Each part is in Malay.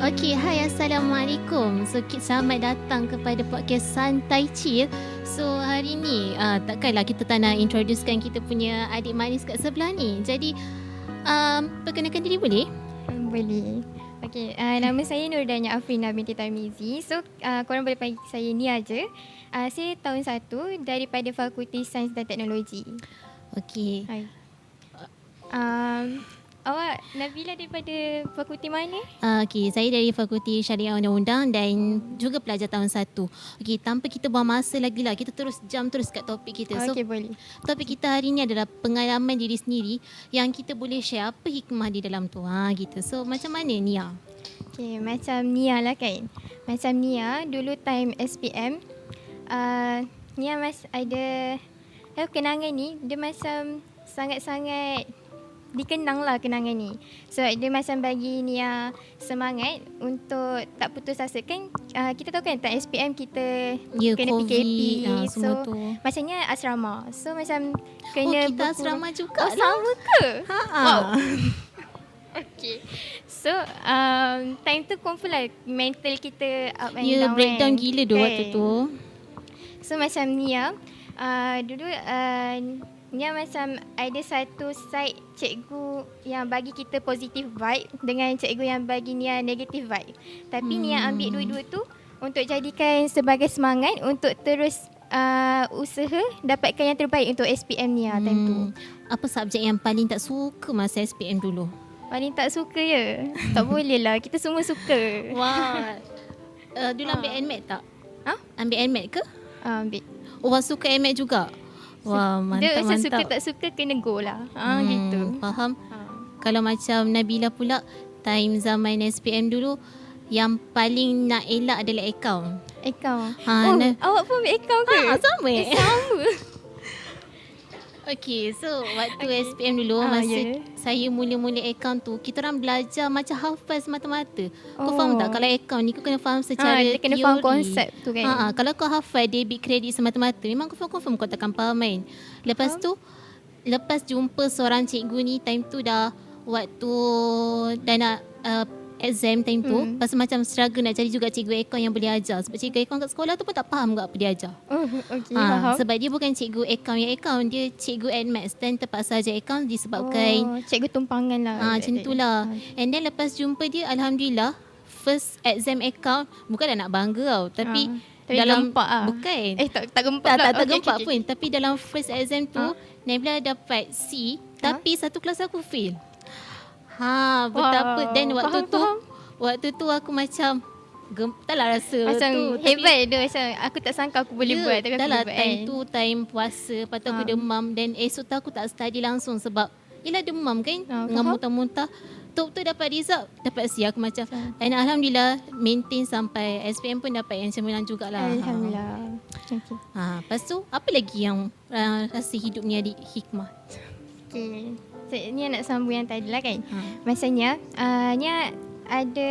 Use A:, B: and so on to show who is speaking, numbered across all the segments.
A: Okey, hai Assalamualaikum. So, selamat datang kepada podcast Santai Chill. So, hari ni takkanlah kita tak nak introducekan kita punya adik manis kat sebelah ni. Jadi, perkenalkan diri boleh?
B: Boleh. Okey, nama saya Nurdania Afrina binti Tarmizi. So, korang boleh panggil saya Nia je. Saya tahun 1 daripada Fakulti Sains dan Teknologi.
A: Okey.
B: Hai. Awak Nabila daripada fakulti mana?
A: Okey, saya dari Fakulti Syariah Undang-Undang dan juga pelajar tahun 1. Okey, tanpa kita buang masa lagi lah, kita terus kat topik kita. So,
B: Okey, boleh.
A: topik kita hari ni adalah pengalaman diri sendiri yang kita boleh share apa hikmah di dalam tu. Gitu. So, macam mana Nia?
B: Okey, macam Nia lah kan. Macam Nia dulu time SPM, Nia ada kenangan ni, dia macam sangat-sangat dikenang lah kenangan ni. So dia macam bagi Nia semangat untuk tak putus asa kan. Kita tahu kan tak SPM kita kena
A: COVID,
B: PKP.
A: semua
B: So
A: tu.
B: macamnya asrama. So macam kena
A: kita asrama juga lah.
B: sama ke?
A: Wow.
B: Okay. So time tu confirm lah mental kita up and down.
A: Breakdown
B: kan?
A: gila tu waktu tu.
B: So macam Nia dulu Nia macam ada satu side cikgu yang bagi kita positive vibe dengan cikgu yang bagi Nia negative vibe. Tapi Nia ambil dua-dua tu untuk jadikan sebagai semangat untuk terus usaha dapatkan yang terbaik untuk SPM Nia time tu.
A: Apa subjek yang paling tak suka masa SPM dulu?
B: Paling tak suka ya? Tak boleh lah, kita semua suka.
A: Wah. Dulu ambil NMAT tak? Ambil NMAT ke?
B: Ambil.
A: Oh, suka NMAT juga? Wah,
B: Dia
A: mantap.
B: suka tak suka kena go lah. Gitu.
A: Faham. Kalau macam Nabila pula, time zaman SPM dulu, yang paling nak elak adalah akaun.
B: Akaun. Awak pun ambil akaun ke?
A: Sama.
B: Sama.
A: Okay, so waktu SPM dulu, masa saya mula-mula akaun tu, kita orang belajar macam hafaz mata-mata. Kau faham tak? Kalau akaun ni kau kena faham secara
B: dia kena
A: teori.
B: faham konsep tu kan.
A: Kalau kau hafaz debit kredit semata-mata, memang confirm kau takkan faham kan. Lepas tu, lepas jumpa seorang cikgu ni, time tu dah waktu dah nak exam time tu, pasal macam struggle nak cari juga cikgu akaun yang boleh ajar. Sebab cikgu akaun kat sekolah tu pun tak faham apa dia ajar.
B: Okay, faham.
A: Sebab dia bukan cikgu akaun, dia cikgu Admax dan terpaksa ajar akaun disebabkan
B: cikgu tumpangan lah.
A: macam itulah. And then lepas jumpa dia, Alhamdulillah, first exam akaun, bukanlah nak bangga tau, tapi dalam
B: gempak lah.
A: Bukan.
B: Tak gempak
A: tak gempak pun. Tapi dalam first exam tu, Nabila dapat C, tapi satu kelas aku fail. Betapa. Dan waktu tu aku macam taklah rasa
B: macam
A: tu
B: hebat dia, macam aku tak sangka aku boleh buat, tapi aku
A: dah
B: boleh buat
A: time
B: kan.
A: tu time puasa, lepas tu aku demam, dan esok tu aku tak study langsung sebab yelah demam kan, dengan muntah-muntah. Tu dapat result, dapat C, aku macam and Alhamdulillah maintain sampai SPM pun dapat yang cemerlang jugalah.
B: Alhamdulillah. Okay.
A: Lepas tu apa lagi yang rasa hidup ni ada hikmah?
B: Okay. So, Nia nak sambung yang tadi lah kan. Maksudnya Nia ada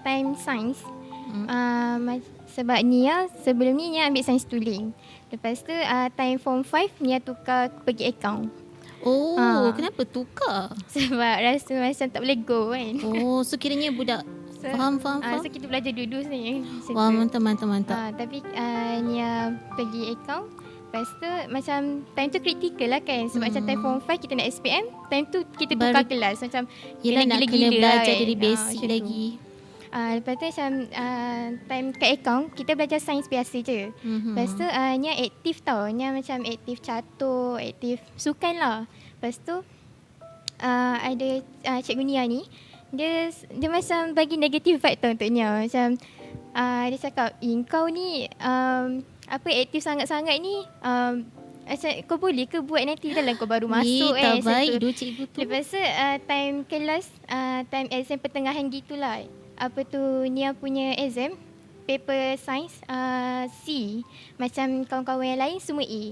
B: time sains. Sebab Nia sebelum ni Nia ambil sains tuling. Lepas tu time form 5 Nia tukar pergi akaun.
A: Kenapa tukar?
B: Sebab rasa macam tak boleh go kan.
A: So kiranya budak faham.
B: So kita belajar dua-dua sebenarnya.
A: Wah, mantap.
B: Tapi Nia pergi akaun. Lepas tu macam time tu kritikal lah kan. Sebab macam time form 5 kita nak SPM, time tu kita tukar kelas. Macam
A: yelah, nak kena belajar
B: kan.
A: dari basic lagi.
B: Lepas tu macam time kat akaun kita belajar sains biasa je. Lepas tu Nia aktif tau. Nia macam aktif catur, aktif sukan lah. Lepas tu ada cikgu Nia ni, dia macam bagi negative vibe tau untuk Nia. Macam dia cakap, kau ni aktif sangat-sangat ni, macam kau boleh ke buat nanti dalam kau baru masuk
A: tak baik dulu cikgu tu.
B: Lepas tu time kelas, time exam pertengahan gitulah. Apa tu Nia punya exam paper science C, macam kawan-kawan yang lain semua A.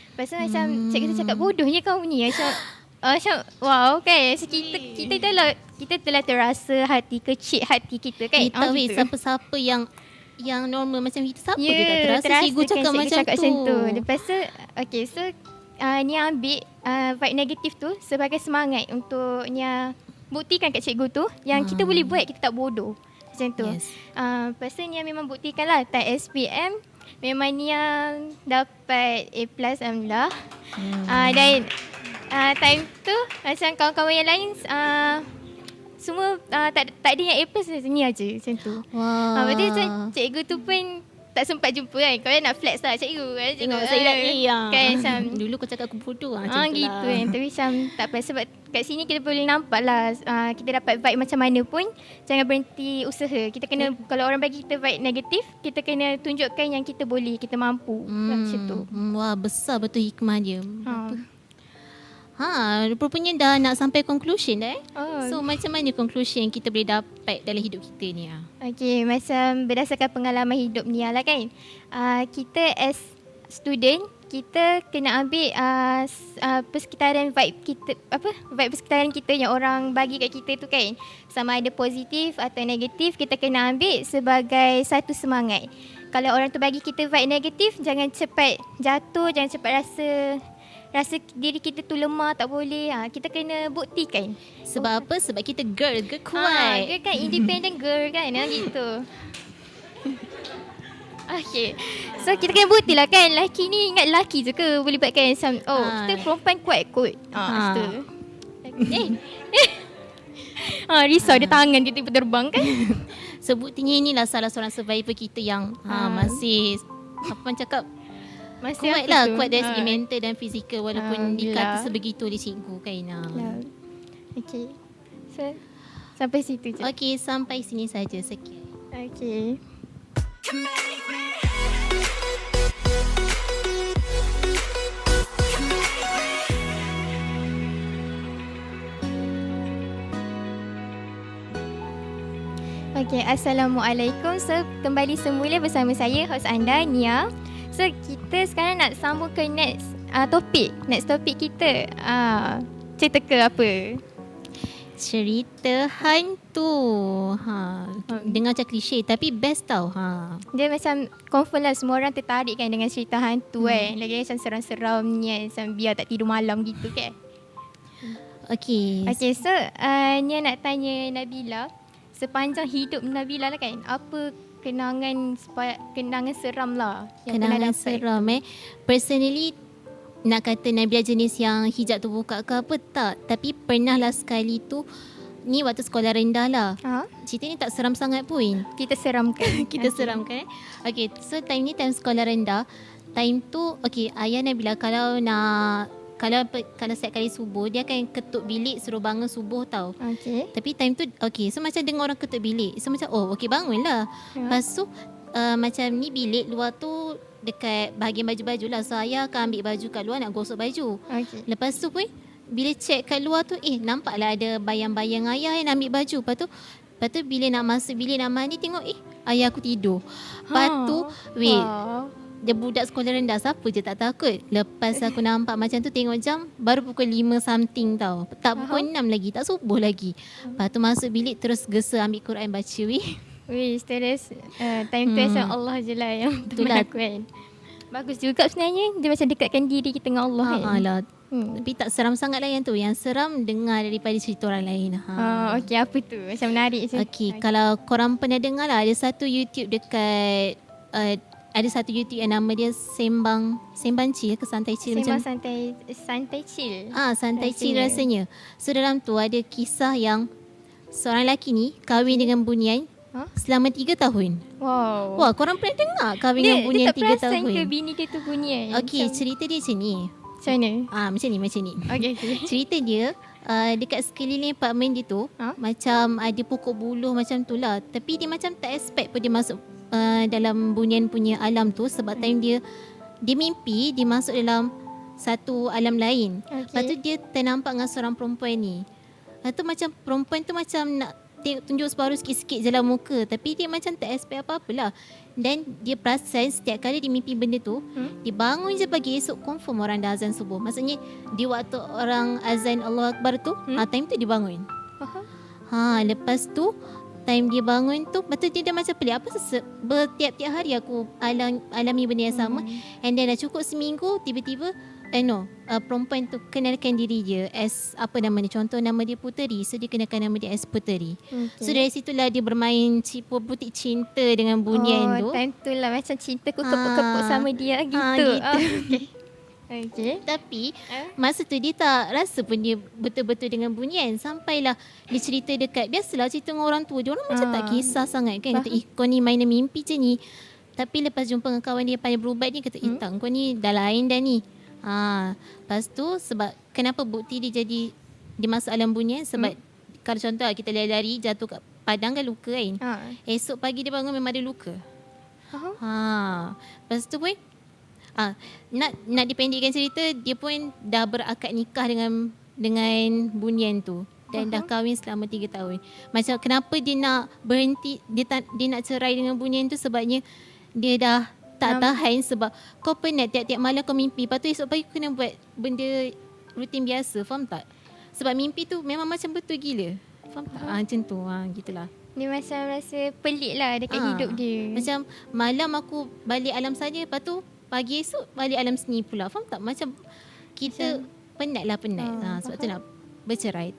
B: Lepas tu macam cikgu tu cakap bodohnya kau ni, macam wow kan. So, kita telah terasa kecil hati kita kan.
A: Tapi siapa-siapa yang normal macam kita, siapa dia tak terasa cikgu cakap
B: kan,
A: macam tu.
B: Lepas tu okay, so Nia ambil vibe negatif tu sebagai semangat untuk Nia buktikan kat cikgu tu yang kita boleh buat, kita tak bodoh. Macam tu.
A: Yes.
B: Lepas tu Nia memang buktikan lah time SPM memang Nia dapat A+, alhamdulillah. Dan time tu macam kawan-kawan yang lain semua tak ada yang A+ Nia je macam tu.
A: Wah.
B: Lepas tu macam cikgu tu pun tak sempat jumpa kan. Kau nak flex lah cikgu kan.
A: Tengok saya dah ni.
B: Kan macam
A: Dulu kau cakap aku bodoh macam tu
B: gitu
A: lah.
B: kan. Tapi macam tak apa. Sebab kat sini kita boleh nampak lah kita dapat vibe macam mana pun. Jangan berhenti usaha. Kita kena kalau orang bagi kita vibe negatif, kita kena tunjukkan yang kita boleh, kita mampu. Macam tu.
A: Wah, besar betul hikmah dia. Rupanya dah nak sampai conclusion dah. So macam mana conclusion yang kita boleh dapat dalam hidup kita ni?
B: Okay, macam berdasarkan pengalaman hidup Nia lah kan. Kita as student, kita kena ambil persekitaran vibe kita, vibe persekitaran kita yang orang bagi kat kita tu kan. Sama ada positif atau negatif, kita kena ambil sebagai satu semangat. Kalau orang tu bagi kita vibe negatif, jangan cepat jatuh, jangan cepat rasa diri kita tu lemah, tak boleh. Kita kena buktikan.
A: Sebab apa? Sebab kita girl kuat.
B: Dia kan independent girl kan, gitu. Okay. So kita kena buktilah kan, lelaki ni ingat lelaki je ke boleh buatkan macam kita perempuan kuat kot. Gitu. Risau dia tangan tiba-tiba terbang kan.
A: Sebutinya inilah salah seorang survivor kita yang masih cakap
B: masih
A: kuat lah, kuat dari segi mental dan fizikal walaupun dikata sebegitu oleh cikgu kan.
B: Okay. So, sampai situ je.
A: Okay, sampai sini saja. Sekian.
B: Okay. Okay, Assalamualaikum. So, kembali semula bersama saya, host anda, Nia. So, kita sekarang nak sambung ke next topik. Next topik kita, cerita ke apa?
A: Cerita hantu. Dengar macam klise tapi best tau.
B: Dia macam confirm lah semua orang tertarik kan dengan cerita hantu kan. Lagi macam seram-seramnya, macam biar tak tidur malam gitu kan.
A: Okay.
B: Okay, so Nia nak tanya Nabila. Sepanjang hidup Nabila lah kan, apa kenangan seram lah yang
A: kenangan seram personally nak kata Nabila jenis yang hijab tu buka ke apa tak, tapi pernah lah sekali tu ni waktu sekolah rendah lah. Cerita ni tak seram sangat pun,
B: kita seramkan.
A: Kita seramkan. Okay, so time ni time sekolah rendah. Time tu ayah Nabila kalau setiap kali subuh dia akan ketuk bilik suruh bangun subuh tau. Tapi time tu so macam dengar orang ketuk bilik, so macam bangunlah. Lepas tu macam ni bilik luar tu dekat bahagian baju-baju lah, so ayah akan ambil baju kat luar nak gosok baju. Lepas tu pun bila check kat luar tu nampaklah ada bayang-bayang ayah yang ambil baju. Lepas tu bila nak masuk bilik nak mandi tengok ayah aku tidur. Lepas tu dia budak sekolah rendah, siapa je tak takut. Lepas aku nampak macam tu, tengok jam baru pukul 5 something tau. Tak pukul 6 lagi, tak subuh lagi. Lepas tu masuk bilik terus gesa ambil Quran baca.
B: Terus time tu macam Allah je lah yang berlaku. Bagus juga sebenarnya, dia macam dekatkan diri kita dengan Allah kan. Tapi tak seram sangat lah yang tu. Yang seram dengar daripada cerita orang lain. Okay, apa tu? Macam menarik je.
A: Okay, kalau korang pernah dengar lah, ada satu YouTube dekat ada satu YouTube yang nama dia Sembang Chill ke Santai Chill
B: Sembang
A: macam
B: Santai Chill.
A: Santai Chill rasanya. So dalam tu ada kisah yang seorang lelaki ni kahwin dengan bunian selama 3 tahun.
B: Wow.
A: Wah, korang pernah dengar kahwin dengan bunian 3 tahun?
B: Dia tak perasan ke bini dia tu bunian?
A: Okay, cerita dia macam ni.
B: Macam mana?
A: Macam ni.
B: Okay.
A: Cerita dia dekat sekeliling apartmen dia tu macam ada pokok buluh macam tu lah. Tapi dia macam tak expect pun dia masuk dalam bunian punya alam tu, sebab time dia mimpi dia masuk dalam satu alam lain. Lepas tu dia ternampak dengan seorang perempuan ni. Lepas tu macam perempuan tu macam nak tunjuk separuh sikit-sikit jalan muka, tapi dia macam tak expect apa-apalah. Dan dia perasan setiap kali dia mimpi benda tu, dia bangun je pagi esok confirm orang dah azan subuh. Maksudnya di waktu orang azan Allah Akbar tu, time tu dia bangun. Lepas tu time dia bangun tu, betul dia dah macam pelik. Apa bertiap-tiap hari aku alami benda yang sama. And then dah cukup seminggu, tiba-tiba perempuan tu kenalkan diri dia as apa nama dia, contoh nama dia Puteri, so dia kenalkan nama dia as Puteri. So dari situlah dia bermain butik cinta dengan bunian tu.
B: Time tu lah macam cinta ku kepuk-kepuk sama dia gitu. Okay.
A: Tapi masa tu dia tak rasa pun dia betul-betul dengan bunian. Sampailah dia cerita dekat, biasalah cerita dengan orang tua, dia orang macam tak kisah sangat kan. Kata kau ni mainan mimpi je ni. Tapi lepas jumpa dengan kawan dia pandai berubat ni, kata tak, kau ni dah lain dah ni. Lepas tu sebab kenapa bukti dia jadi dia masuk alam bunian, sebab kalau contoh kita lari-lari jatuh kat padang kan luka kan. Esok pagi dia bangun memang ada luka. Lepas tu pun nak dipendekkan cerita, dia pun dah berakad nikah dengan bunian tu dan dah kahwin selama 3 tahun. Macam kenapa dia nak berhenti, dia nak cerai dengan bunian tu, sebabnya dia dah tak tahan. Sebab kau penat tiap-tiap malam kau mimpi, lepas tu esok pagi kau kena buat benda rutin biasa, faham tak? Sebab mimpi tu memang macam betul gila, faham tak? Macam tu, gitulah.
B: Dia macam rasa pelik lah dekat hidup dia.
A: Macam malam aku balik alam saja, lepas tu pagi esok balik alam seni pula, faham tak? Macam kita penat. Sebab tu nak bercerai.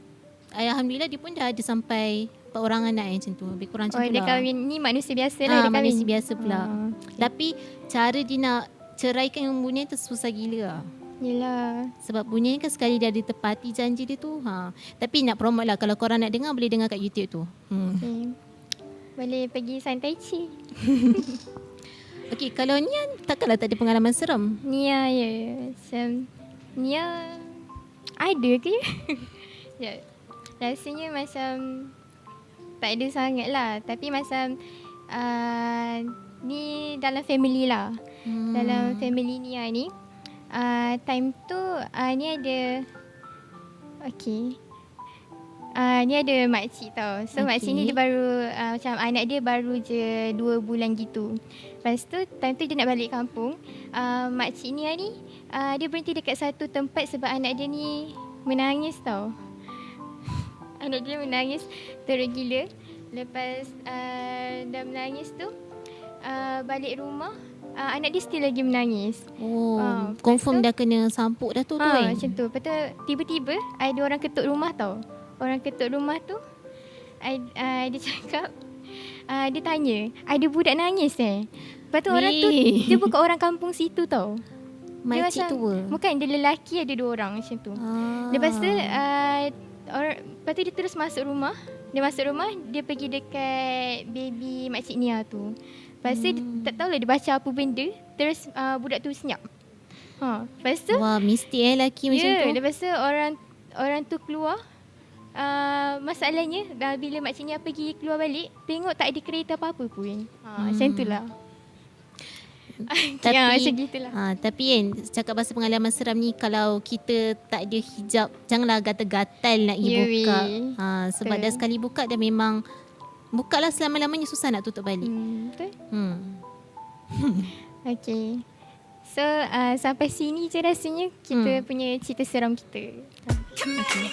A: Alhamdulillah dia pun dah ada sampai 4 orang anak macam tu. Lebih kurang macam tu lah.
B: Dia kahwin ni manusia biasa lah. Dia
A: manusia biasa pula. Tapi cara dia nak ceraikan dengan bunian tu susah gila lah.
B: Yelah.
A: Sebab bunian kan sekali dia ada tepati janji dia tu. Tapi nak promote lah, kalau korang nak dengar boleh dengar kat YouTube tu.
B: Okay. Boleh pergi San Tai Chi.
A: Okay, kalau Nia takkanlah tak ada pengalaman seram?
B: Nia macam Nia ada ke? Rasanya macam tak ada sangat lah. Tapi macam ni dalam family lah. Dalam family Nia ni, time tu ni ada ni ada makcik tau. So makcik ni dia baru macam anak dia baru je 2 bulan gitu. Lepas tu time tu dia nak balik kampung. Makcik Nia ni dia berhenti dekat satu tempat sebab anak dia ni menangis tau. Anak dia menangis teruk gila. Lepas dah menangis tu balik rumah, anak dia still lagi menangis.
A: Confirm dah kena sampuk dah tu kan?
B: Macam tu. Lepas tu tiba-tiba ada orang ketuk rumah tau. Orang ketuk rumah tu dia cakap, dia tanya, ada budak nangis Lepas tu orang tu dia bukan orang kampung situ tau.
A: Makcik tua?
B: Bukan, dia lelaki ada 2 orang macam tu. Lepas tu lepas tu dia terus masuk rumah. Dia masuk rumah, dia pergi dekat baby makcik Nia tu. Lepas tu dia tak tahulah dia baca apa benda, terus budak tu senyap. Lepas tu
A: wah, mistik lelaki macam tu.
B: Lepas tu orang tu keluar. Masalahnya bila makcik Nia pergi keluar balik, tengok tak ada kereta apa-apa pun. Macam tu lah.
A: Tapi,
B: macam gitulah.
A: Tapi kan, cakap pasal pengalaman seram ni, kalau kita tak ada hijab, janganlah gatal-gatal nak pergi buka. Sebab dah sekali buka dah memang buka lah, selama-lamanya susah nak tutup balik.
B: Betul. Okay. So sampai sini je rasanya kita punya cerita seram kita. Okay.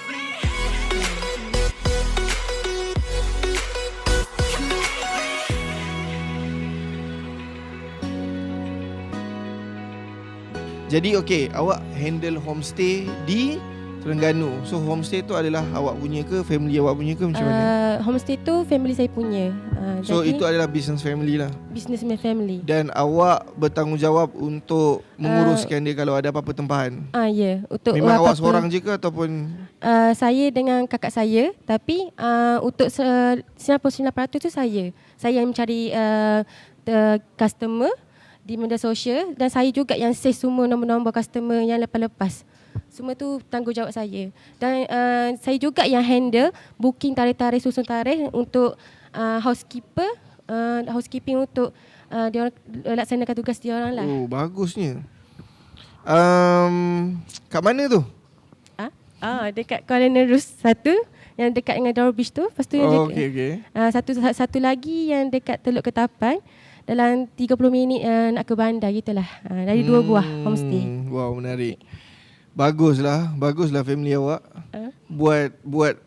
C: Jadi awak handle homestay di Terengganu. So homestay tu adalah awak punya ke, family awak punya ke, macam mana?
D: Homestay tu family saya punya.
C: So itu adalah business family lah.
D: Business my family.
C: Dan awak bertanggungjawab untuk menguruskan dia kalau ada apa-apa tempahan.
D: Ya, untuk
C: memang awak seorang je ke ataupun
D: saya dengan kakak saya, tapi untuk 99% tu saya yang mencari customer di media sosial, dan saya juga yang save semua nombor-nombor customer yang lepas-lepas. Semua tu tanggungjawab saya. Dan saya juga yang handle booking tarikh-tarikh, susun tarikh untuk housekeeping untuk dia orang laksanakan tugas dia orang lah.
C: Oh, bagusnya. Kat mana tu?
D: Dekat Kuala Nerus satu, yang dekat dengan Darul Beach tu. Lepas tu yang satu lagi yang dekat Teluk Ketapan. Dalam 30 minit nak ke bandar gitulah. Dari 2 buah homestay.
C: Wow, menarik. Baguslah family awak. Buat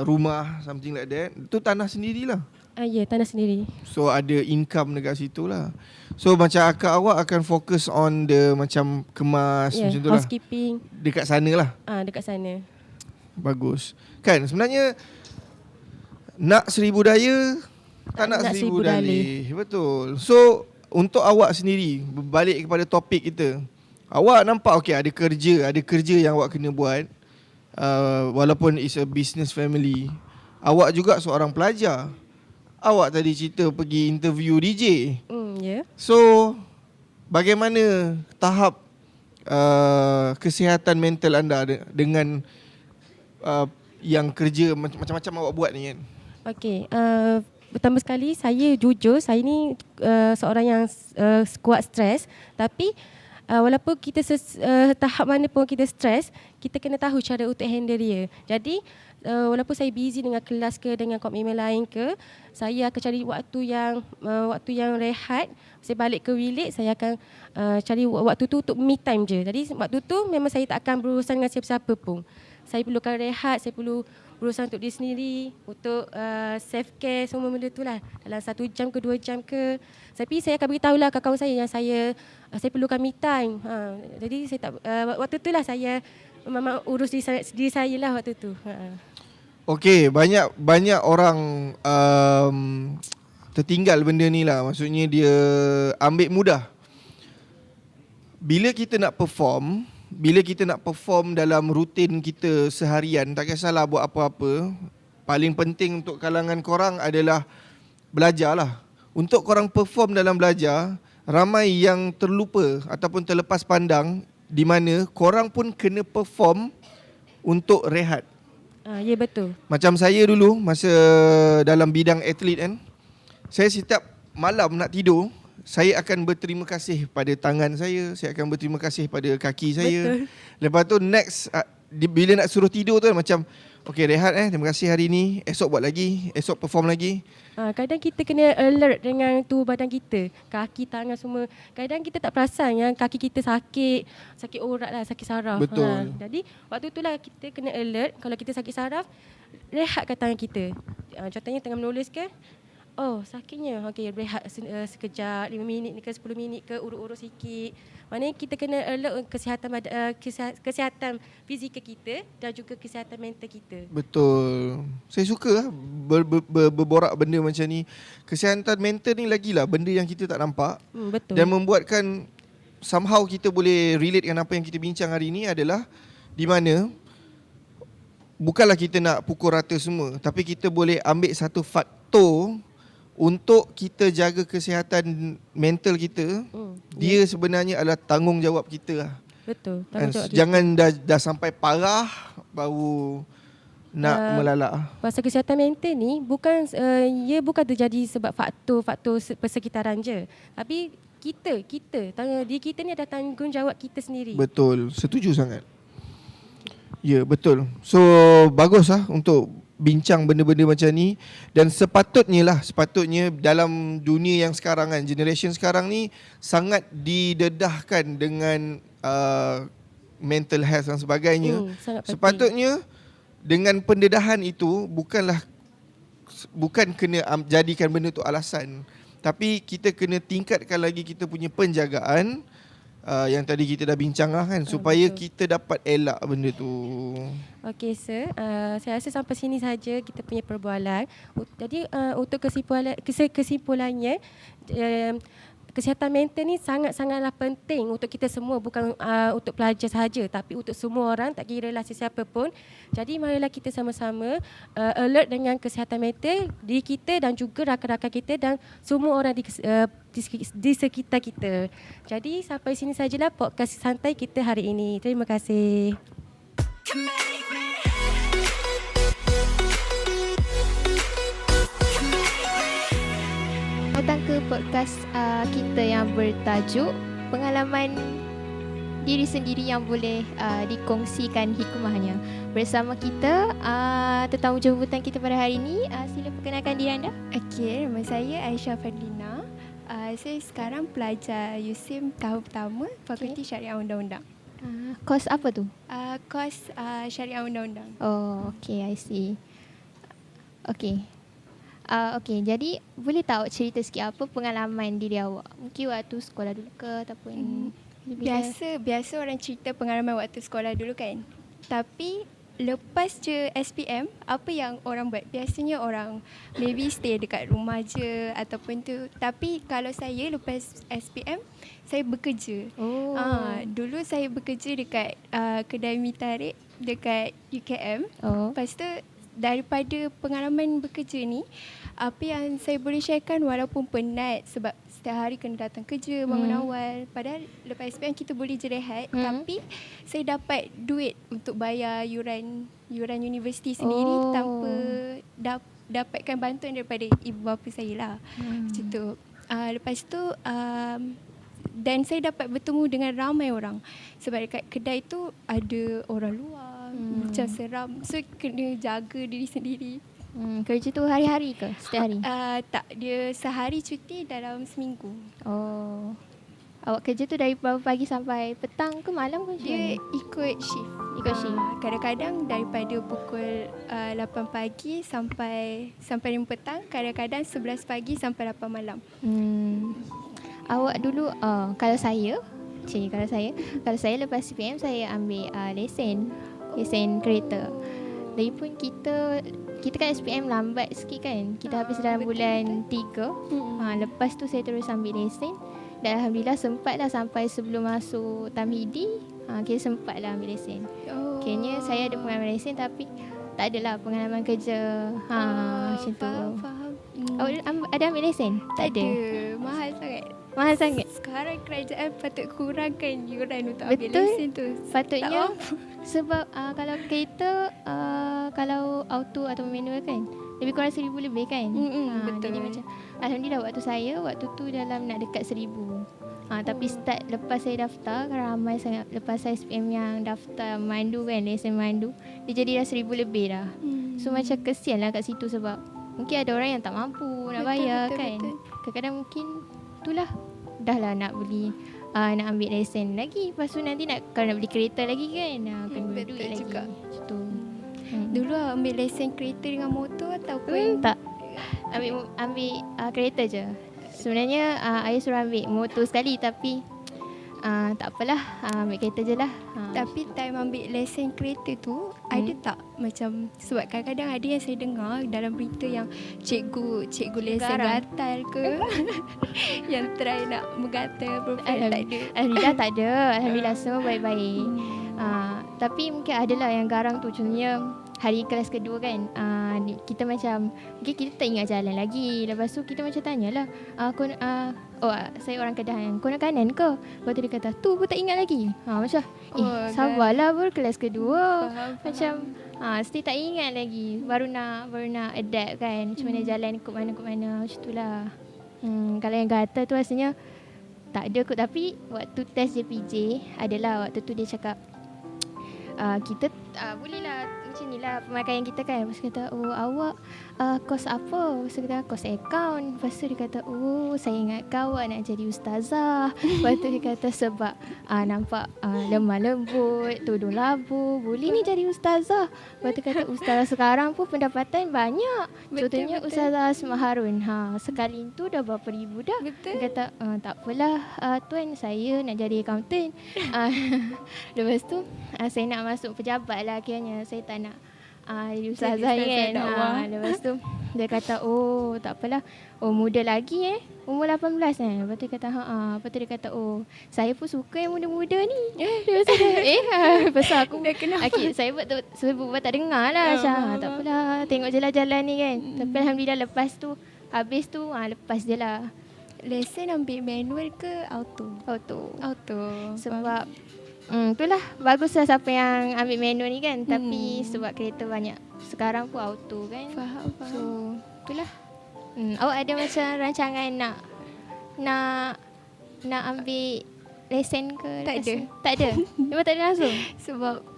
C: rumah, something like that. Itu tanah sendirilah.
D: Ya, tanah sendiri.
C: So ada income dekat situ lah. So macam akak awak akan fokus on the macam kemas macam tu lah.
D: Housekeeping.
C: Dekat sana lah.
D: Dekat sana.
C: Bagus. Kan sebenarnya nak seribu daya, tak nak seribu dalih. Betul. So untuk awak sendiri, berbalik kepada topik kita. Awak nampak ada kerja yang awak kena buat. Walaupun it's a business family. Awak juga seorang pelajar. Awak tadi cerita pergi interview DJ. So bagaimana tahap kesihatan mental anda dengan yang kerja macam-macam awak buat ni kan?
D: Okey, pertama sekali saya jujur, saya ni seorang yang kuat stres, tapi walaupun kita tahap mana pun kita stres, kita kena tahu cara untuk handle dia. Jadi walaupun saya busy dengan kelas ke, dengan komitmen lain ke, saya akan cari waktu yang rehat. Saya balik ke bilik, saya akan cari waktu tu untuk me time je. Jadi waktu tu memang saya tak akan berurusan dengan siapa-siapa pun. Saya perlukan rehat, saya perlu berurusan untuk diri sendiri, untuk self care, semua benda tu lah. Dalam 1 jam ke 2 jam ke. Tapi saya akan beritahu lah kawan-kawan saya yang saya perlukan me time. Jadi saya tak, waktu tu lah saya memang urus diri saya lah waktu tu.
C: Okey, banyak orang tertinggal benda ni lah. Maksudnya dia ambil mudah. Bila kita nak perform dalam rutin kita seharian, tak kisahlah buat apa-apa, paling penting untuk kalangan korang adalah belajar lah. Untuk korang perform dalam belajar, ramai yang terlupa ataupun terlepas pandang di mana korang pun kena perform untuk rehat.
D: Ya, betul.
C: Macam saya dulu masa dalam bidang atlet kan, saya setiap malam nak tidur, saya akan berterima kasih pada tangan saya akan berterima kasih pada kaki saya. Betul. Lepas tu next bila nak suruh tidur tu macam okey rehat terima kasih hari ni, esok buat lagi, esok perform lagi.
D: Kadang kita kena alert dengan tubuh badan kita, kaki, tangan semua. Kadang kita tak perasan yang kaki kita sakit urat lah, sakit saraf.
C: Betul.
D: Jadi waktu tu lah kita kena alert. Kalau kita sakit saraf, rehatkan tangan kita. Contohnya tengah menulis ke, oh sakitnya, okey rehat sekejap, 5 minit ke 10 minit ke, urut-urut sikit. Maknanya kita kena alert kesihatan fizikal kita dan juga kesihatan mental kita. Betul.
C: Saya suka lah berborak benda macam ni. Kesihatan mental ni lagilah benda yang kita tak nampak.
D: Betul.
C: Dan membuatkan somehow kita boleh relate dengan apa yang kita bincang hari ni adalah di mana bukanlah kita nak pukul rata semua, tapi kita boleh ambil satu faktor untuk kita jaga kesihatan mental kita. Dia sebenarnya adalah tanggungjawab kita lah.
D: Betul, tanggungjawab kita.
C: Jangan dah sampai parah baru nak melalak.
D: Pasal kesihatan mental ni bukan terjadi sebab faktor persekitaran je. Tapi kita diri kita ni ada tanggungjawab kita sendiri.
C: Betul, setuju sangat. Ya, betul. So baguslah untuk bincang benda-benda macam ni. Dan sepatutnya dalam dunia yang sekarang kan, generation sekarang ni sangat didedahkan dengan mental health dan sebagainya. Sepatutnya dengan pendedahan itu bukan kena jadikan benda tu alasan, tapi kita kena tingkatkan lagi kita punya penjagaan yang tadi kita dah bincang lah kan, supaya betul, kita dapat elak benda tu.
D: Okey sir, saya rasa sampai sini saja kita punya perbualan. Jadi untuk kesimpulannya, kesihatan mental ni sangat-sangatlah penting untuk kita semua, bukan untuk pelajar sahaja, tapi untuk semua orang, tak kira lah sesiapa pun. Jadi marilah kita sama-sama alert dengan kesihatan mental diri kita dan juga rakan-rakan kita dan semua orang di sekitar kita. Jadi sampai sini sajalah podcast santai kita hari ini. Terima kasih.
B: Datang ke podcast kita yang bertajuk pengalaman diri sendiri yang boleh dikongsikan hikmahnya. Bersama kita tetamu jemputan kita pada hari ini, sila perkenalkan diri anda.
E: Okey, nama saya Aisyah Fadlina. Saya sekarang pelajar USIM tahun pertama, Fakulti Syariah Undang-Undang.
B: Kos apa tu?
E: Kos syariah undang-undang.
B: Oh, okay, I see. Okay. Okay, jadi boleh tahu cerita sikit apa pengalaman diri awak? Mungkin waktu sekolah dulu ke ataupun
E: Biasa orang cerita pengalaman waktu sekolah dulu kan. Tapi lepas je SPM, apa yang orang buat? Biasanya orang maybe stay dekat rumah je ataupun tu. Tapi kalau saya lepas SPM, saya bekerja.
B: Oh.
E: Dulu saya bekerja dekat kedai mi tarik dekat UKM.
B: Oh.
E: Lepas tu daripada pengalaman bekerja ni, apa yang saya boleh sharekan walaupun penat sebab setiap hari kena datang kerja, bangun awal. Padahal lepas SPM kita boleh je rehat. Tapi saya dapat duit untuk bayar yuran universiti sendiri tanpa dapatkan bantuan daripada ibu bapa saya lah. Macam tu. Lepas tu dan saya dapat bertemu dengan ramai orang. Sebab dekat kedai tu ada orang luar, macam seram. So kena jaga diri sendiri.
B: Kerja tu hari-hari ke? Setiap hari?
E: Tak, dia sehari cuti dalam seminggu.
B: Oh. Awak kerja tu dari pagi sampai petang ke malam ke?
E: Dia ikut shift.
B: Ikut shift.
E: Kadang-kadang daripada pukul 8 pagi sampai 5 petang. Kadang-kadang 11 pagi sampai 8 malam.
B: Awak dulu kalau saya lepas CPM saya ambil lesen kereta. Lagipun kita kan SPM lambat sikit kan. Kita habis dalam bulan 3. Lepas tu saya terus ambil lesen. Dan Alhamdulillah sempatlah sampai sebelum masuk Tamhidi. Kita sempatlah ambil lesen. Kayaknya saya ada pengalaman lesen tapi tak adalah pengalaman kerja. Macam tu.
E: Faham.
B: Awak ada ambil lesen? Tak ada.
E: Mahal sangat.
B: Mahal sangat.
E: Sekarang kerajaan patut kurangkan yuran untuk ambil
B: Betul.
E: lesen tu.
B: Patutnya sebab kalau kereta kalau auto atau manual kan lebih kurang 1,000 lebih kan.
E: Betul.
B: Jadi macam Alhamdulillah waktu tu dalam nak dekat 1,000. Tapi start lepas saya daftar, ramai sangat lepas saya SPM yang daftar mandu kan, lesen mandu, dia jadi dah 1,000 lebih dah. So macam kesian lah kat situ sebab mungkin ada orang yang tak mampu nak bayar kan. Kadang-kadang mungkin itulah dah lah nak beli nak ambil lesen lagi. Lepas tu nanti kalau nak beli kereta lagi kan kena beli duit lagi
E: juga.
B: Macam tu.
E: Dulu ambil lesen kereta dengan motor ataupun
B: Tak. Ambil kereta je. Sebenarnya ayah suruh ambil motor sekali tapi tak apalah, ambil kereta je lah.
E: Tapi time ambil lesen kereta tu ada tak macam, sebab kadang-kadang ada yang saya dengar dalam berita yang cikgu lesen gatal ke yang try nak menggatal perempuan, tak ada.
B: Alhamdulillah tak ada. Alhamdulillah semua baik-baik. Tapi mungkin adalah yang garang tu. Contohnya hari kelas kedua kan, kita macam mungkin kita tak ingat jalan lagi. Lepas tu kita macam tanyalah, saya orang Kedah kan, kau nak kanan ke? Lepas tu dia kata, tu pun tak ingat lagi. Macam sabarlah baru kelas kedua. Macam still tak ingat lagi. Baru nak adapt kan, macam mana jalan ikut mana. Macam tu lah. Kalau yang gatal tu rasanya tak ada kot. Tapi waktu test JPJ adalah waktu tu dia cakap kita bolehlah macam ni lah pemakaian kita kan. Lepas kata, awak kos apa? Lepas kata, kos account. Lepas tu dia kata, saya ingat awak nak jadi ustazah. Lepas tu dia kata, sebab nampak lemah lembut, tudung labu, boleh ni jadi ustazah. Lepas tu kata, ustazah sekarang pun pendapatan banyak. Contohnya Ustazah Asma Harun. Sekali tu dah berapa ribu dah. Dia kata, tak apalah tuan, saya nak jadi accountant. Lepas tu saya nak masuk pejabat lah akhirnya. Saya tak nak jadi ustazah kan. Lepas tu dia kata, tak apalah, muda lagi umur 18 kan. Lepas tu dia kata, lepas tu dia kata, saya pun suka yang muda-muda ni. Lepas tu pasal aku saya buat tak dengar lah. Tak apalah, tengok jalan-jalan ni kan. Tapi Alhamdulillah lepas tu habis tu lepas je lah.
E: Lesen ambil manual ke auto?
B: Sebab itulah baguslah siapa yang ambil manual ni kan. Tapi sebab kereta banyak sekarang pun auto kan.
E: Faham.
B: So itulah. Awak ada macam rancangan nak ambil lesen ke? Tak ada. Memang tak ada langsung.
E: Sebab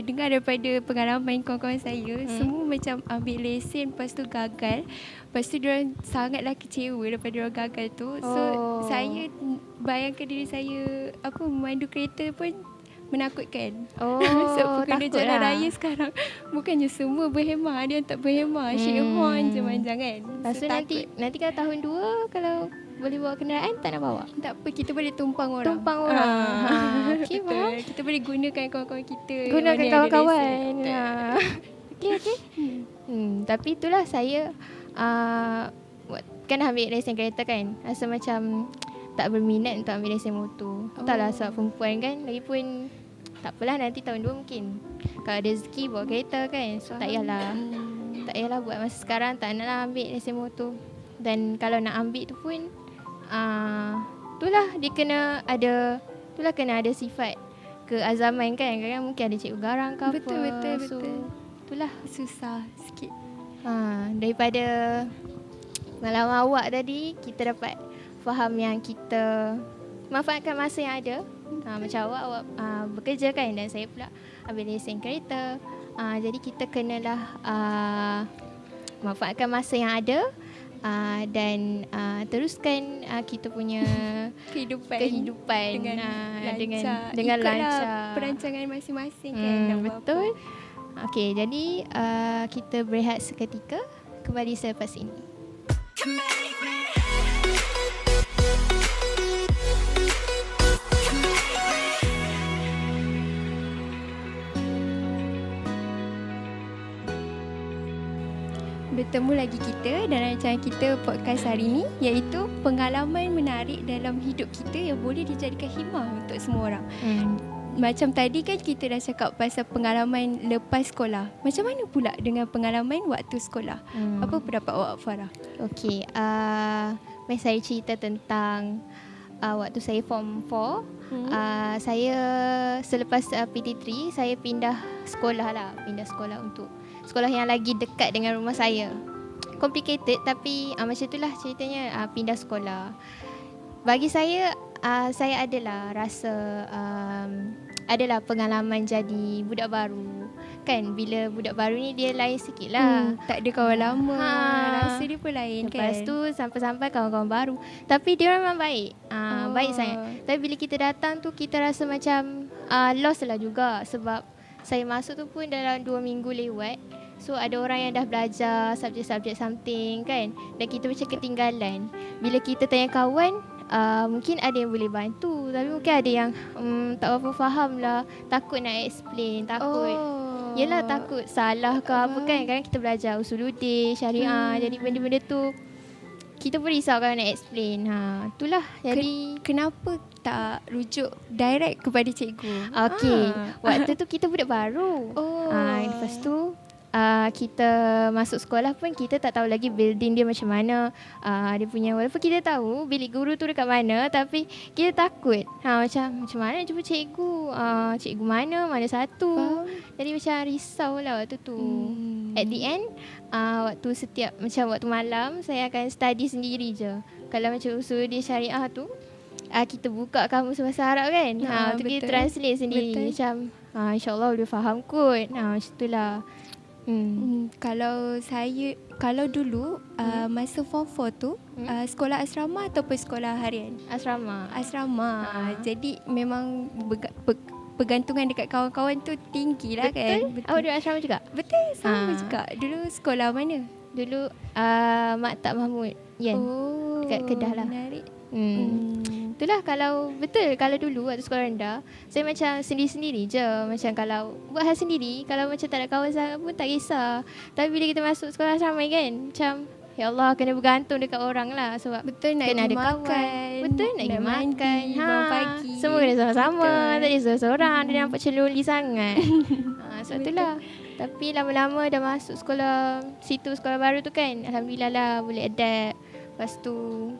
E: dengar daripada pengalaman kawan-kawan saya, semua macam ambil lesen lepas tu gagal. Lepas tu diorang sangatlah kecewa daripada diorang gagal tu. So saya bayangkan diri saya memandu kereta pun menakutkan.
B: Oh,
E: So pengguna
B: takut
E: jalan
B: lah.
E: raya sekarang bukannya semua berhemah, ada yang tak berhemah. Syek Hon je manjang kan.
B: Lepas tu nanti kalau tahun 2 kalau boleh bawa kenderaan tak nak bawa.
E: tak apa, kita boleh tumpang orang.
B: Tumpang orang. Okey,
E: Betul.
B: faham.
E: Kita boleh gunakan kawan-kawan kita. yang
B: Gunakan
E: mana ada
B: kawan-kawan.
E: lesen. Betul.
B: Okey. Tapi itulah saya kan ambil lesen kereta kan. Rasa macam tak berminat untuk ambil lesen motor. Entahlah sebab perempuan kan. Lagipun tak apalah, nanti tahun 2 mungkin. Kalau ada rezeki bawa kereta kan. So tak payahlah. Tak payahlah buat masa sekarang. Tak naklah ambil lesen motor. Dan kalau nak ambil tu pun itulah dia kena ada, itulah kena ada sifat keazaman kan. Kadang-kadang mungkin ada cikgu garang ke apa.
E: Betul.
B: So itulah.
E: Susah sikit.
B: Daripada pengalaman awak tadi, kita dapat faham yang kita manfaatkan masa yang ada. Macam awak bekerja kan, dan saya pula ambil lesen kereta. Jadi kita kenalah manfaatkan masa yang ada dan teruskan kita punya kehidupan dengan
E: Ikutlah
B: lancar.
E: perancangan masing-masing kan. nak buat apa.
B: Betul. Okey, jadi kita berehat seketika, kembali selepas ini.
E: Bertemu lagi kita dalam rancangan kita podcast hari ini, iaitu pengalaman menarik dalam hidup kita yang boleh dijadikan hikmah untuk semua orang. Macam tadi kan kita dah cakap pasal pengalaman lepas sekolah. Macam mana pula dengan pengalaman waktu sekolah? Apa pendapat awak, Farah?
B: Okey, mari saya cerita tentang waktu saya form 4. Saya selepas PT3 saya pindah sekolah untuk sekolah yang lagi dekat dengan rumah saya. Complicated tapi macam itulah ceritanya, pindah sekolah. Bagi saya adalah rasa adalah pengalaman jadi budak baru. Kan bila budak baru ni dia lain sikit lah.
E: Tak ada kawan lama. Rasa dia pun lain kan.
B: Lepas tu sampai-sampai kawan-kawan baru. Tapi dia memang baik. Baik sangat. Tapi bila kita datang tu kita rasa macam lost lah juga. Sebab saya masuk tu pun dalam 2 minggu lewat. So ada orang yang dah belajar subjek-subjek something kan. Dan kita macam ketinggalan. Bila kita tanya kawan, mungkin ada yang boleh bantu. Tapi mungkin ada yang tak berapa faham lah. Takut nak explain. Yelah takut salah ke apa kan. Kadang kita belajar usuluddin, syariah. Jadi benda-benda tu kita pun risau kalau nak explain. Itulah. Jadi
E: Kenapa tak rujuk direct kepada cikgu?
B: okey. Waktu tu kita budak baru. Lepas tu kita masuk sekolah pun kita tak tahu lagi building dia macam mana. Dia punya, walaupun kita tahu bilik guru tu dekat mana, tapi kita takut. Macam mana jumpa cikgu? Cikgu mana satu? Jadi macam risau lah waktu tu. At the end, waktu malam saya akan study sendiri je. Kalau macam usuluddin syariah tu, kita buka kamus bahasa Arab kan. Tu kita translate sendiri. Macam insyaAllah boleh faham kot. Macam itulah.
E: Kalau dulu masa form 4 tu sekolah asrama ataupun sekolah harian?
B: Asrama.
E: Jadi memang pergantungan dekat kawan-kawan tu tinggi lah kan.
B: Betul? Awak duduk asrama juga?
E: Betul, sama juga. Dulu sekolah mana?
B: Dulu Maktab Mahmud Yan. Dekat Kedah lah.
E: Menarik.
B: Itulah kalau dulu waktu sekolah rendah saya macam sendiri-sendiri je. Macam kalau buat hal sendiri, kalau macam tak ada kawan sangat pun tak kisah. Tapi bila kita masuk sekolah asrama kan, macam ya Allah kena bergantung dekat orang lah. Sebab
E: Betul, nak
B: kena
E: pergi
B: ada kawan.
E: makan.
B: Betul, nak pergi makan.
E: bangun pagi.
B: Semua kena sama-sama. Tak ada seorang-seorang. Dia nampak macam lonely sangat. Sebab itulah. Tapi lama-lama dah masuk sekolah sekolah baru tu kan, alhamdulillah lah boleh adapt. Lepas tu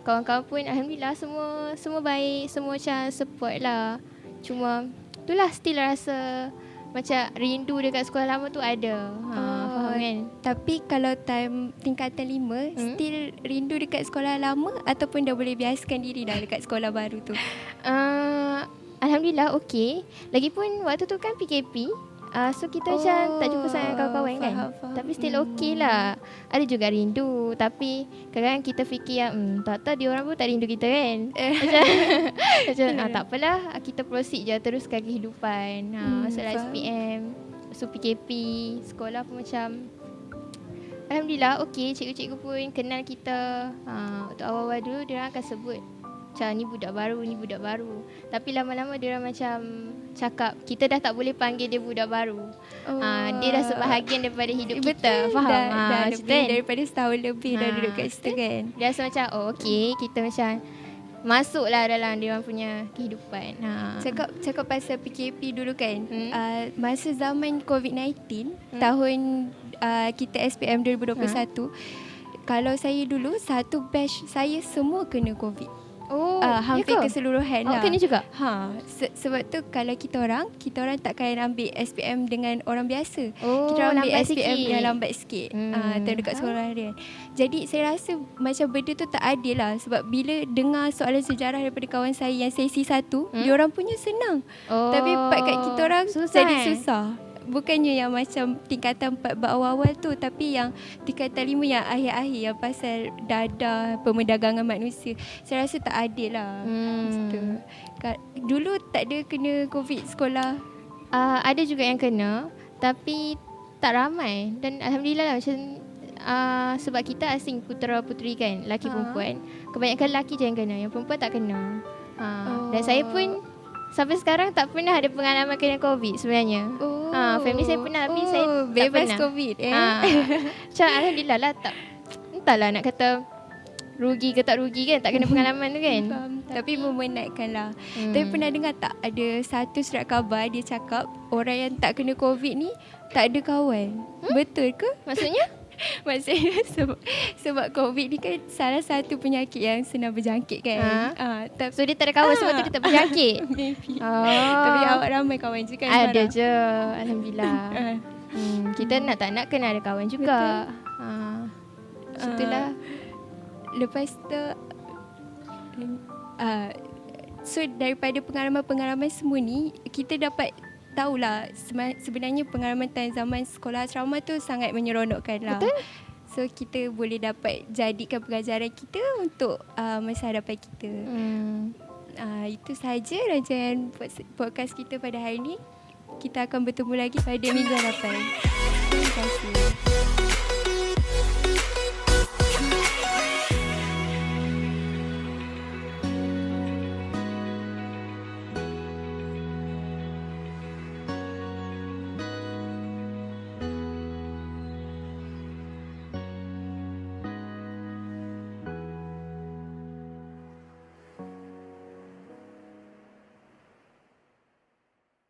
B: kawan-kawan pun alhamdulillah semua baik, semua macam support lah. Cuma itulah still rasa macam rindu dekat sekolah lama tu ada. Faham kan?
E: Tapi kalau time tingkatan 5 still rindu dekat sekolah lama ataupun dah boleh biasakan diri dah dekat sekolah baru tu?
B: Alhamdulillah okey. Lagipun waktu tu kan PKP. So kita macam tak jumpa sangat kawan-kawan kan.
E: faham.
B: Tapi still okay lah. Ada juga rindu. Tapi kadang-kadang kita fikir yang tak tahu dia orang pun tak rindu kita kan. Macam tak apalah, kita proceed je, teruskan kehidupan. Masuklah
E: faham.
B: SPM, masuk PKP, sekolah pun macam alhamdulillah okey, cikgu-cikgu pun kenal kita. Untuk awal-awal dulu dia orang akan sebut macam ni budak baru. Tapi lama-lama dia orang macam cakap kita dah tak boleh panggil dia budak baru. Dia dah sebahagian daripada hidup kita. Faham?
E: Dah
B: Macam
E: lebih
B: tu kan?
E: daripada setahun lebih dah duduk kat situ kan.
B: Dia rasa macam okey, kita macam masuklah dalam dia orang punya kehidupan.
E: Cakap pasal PKP dulu kan. Masa zaman COVID-19 tahun kita SPM 2021, kalau saya dulu satu batch saya semua kena COVID. Hampir
B: ya ke?
E: keseluruhan lah.
B: Kena juga?
E: Sebab tu kalau kita orang takkan ambil SPM dengan orang biasa.
B: Oh,
E: Kita orang ambil
B: lambat
E: SPM
B: sikit.
E: yang lambat sikit. Terdekat sekolah harian. Jadi saya rasa macam benda tu tak adil lah. Sebab bila dengar soalan sejarah daripada kawan saya yang sesi 1, dia orang punya senang. Tapi part kat kita orang
B: susah,
E: jadi susah. Bukannya yang macam tingkatan 4 awal-awal tu, tapi yang tingkatan 5 yang akhir-akhir yang pasal dadah, pemerdagangan manusia. Saya rasa tak adil lah. Gitu. Dulu tak ada kena COVID sekolah.
B: Ada juga yang kena, tapi tak ramai. Dan alhamdulillah lah macam sebab kita asing putera-puteri kan, lelaki perempuan. Kebanyakan lelaki je yang kena, yang perempuan tak kena. Dan saya pun sampai sekarang tak pernah ada pengalaman kena COVID sebenarnya. Family saya pernah, tapi saya tak
E: bebas
B: pernah.
E: COVID
B: Macam alhamdulillah lah, tak, entahlah nak kata rugi ke tak rugi kan, tak kena pengalaman tu kan.
E: Faham. Tapi memenatkan lah. Tapi pernah dengar tak ada satu surat khabar dia cakap orang yang tak kena COVID ni tak ada kawan. Betul ke?
B: Maksudnya?
E: Maksudnya sebab COVID ni kan salah satu penyakit yang senang berjangkit kan.
B: So dia tak ada kawan sebab tu dia tak berjangkit.
E: Maybe. Tapi awak ramai kawan je kan?
B: Ada je, alhamdulillah. Kita nak tak nak kena ada kawan juga. Itulah.
E: Lepas tu so daripada pengalaman-pengalaman semua ni kita dapat tahulah sebenarnya pengalaman time zaman sekolah asrama tu sangat menyeronokkan lah.
B: Betul.
E: So kita boleh dapat jadikan pengajaran kita untuk masa hadapan kita. Itu sahaja rancangan podcast kita pada hari ini. Kita akan bertemu lagi pada minggu hadapan. Terima kasih.